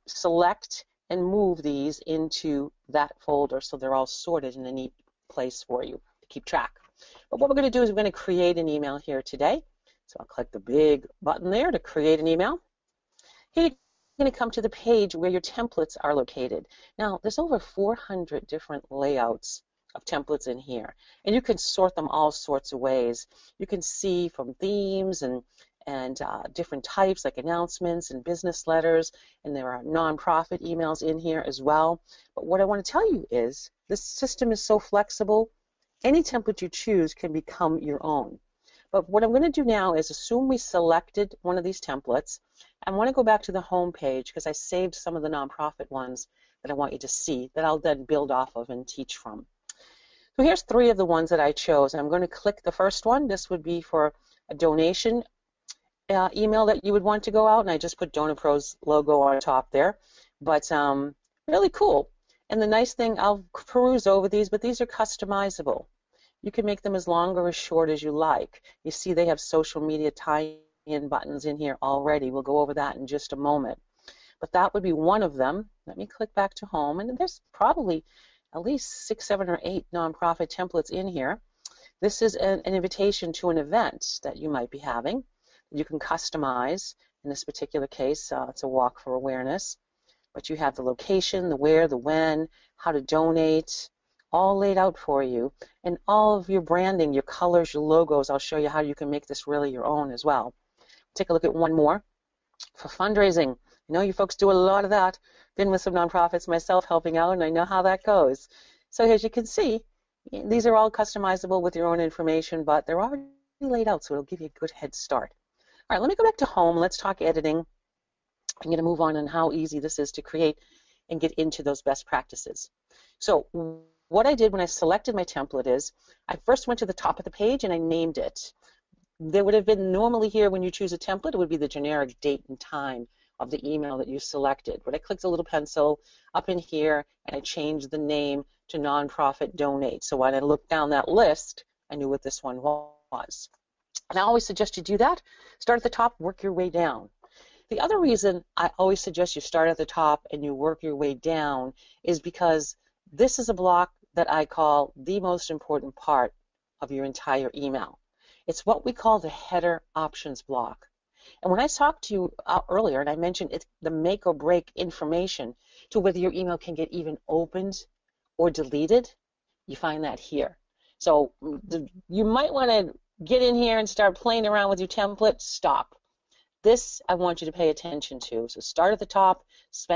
select and move these into that folder so they're all sorted in a neat place for you to keep track. But what we're going to do is we're going to create an email here today. So I'll click the big button there to create an email. Here you're going to come to the page where your templates are located. Now, there's over 400 different layouts of templates in here, and you can sort them all sorts of ways. You can see from themes and different types like announcements and business letters, and there are nonprofit emails in here as well. But what I want to tell you is this system is so flexible, any template you choose can become your own. But what I'm going to do now is assume we selected one of these templates. I want to go back to the home page because I saved some of the nonprofit ones that I want you to see that I'll then build off of and teach from. So here's 3 of the ones that I chose. I'm going to click the first one. This would be for a donation email that you would want to go out, and I just put DonorPro's logo on top there. But really cool. And the nice thing, I'll peruse over these, but these are customizable. You can make them as long or as short as you like. You see they have social media tie-in buttons in here already. We'll go over that in just a moment. But that would be one of them. Let me click back to home, and there's probably at least 6, 7, or 8 nonprofit templates in here. This is an invitation to an event that you might be having. You can customize. In this particular case, it's a walk for awareness. But you have the location, the where, the when, how to donate, all laid out for you. And all of your branding, your colors, your logos, I'll show you how you can make this really your own as well. Take a look at one more. For fundraising, I know you folks do a lot of that. Been with some nonprofits myself helping out, and I know how that goes. So as you can see, these are all customizable with your own information, but they're already laid out, so it'll give you a good head start. All right, let me go back to home. Let's talk editing. I'm going to move on how easy this is to create and get into those best practices. So what I did when I selected my template is I first went to the top of the page and I named it. There would have been normally here when you choose a template, it would be the generic date and time of the email that you selected. But I clicked the little pencil up in here and I changed the name to Nonprofit Donate. So when I looked down that list, I knew what this one was. And I always suggest you do that. Start at the top, work your way down. The other reason I always suggest you start at the top and you work your way down is because this is a block that I call the most important part of your entire email. It's what we call the header options block. And when I talked to you earlier, and I mentioned it's the make or break information to whether your email can get even opened or deleted, you find that here. So you might want to get in here and start playing around with your template. Stop. This I want you to pay attention to. So start at the top, spend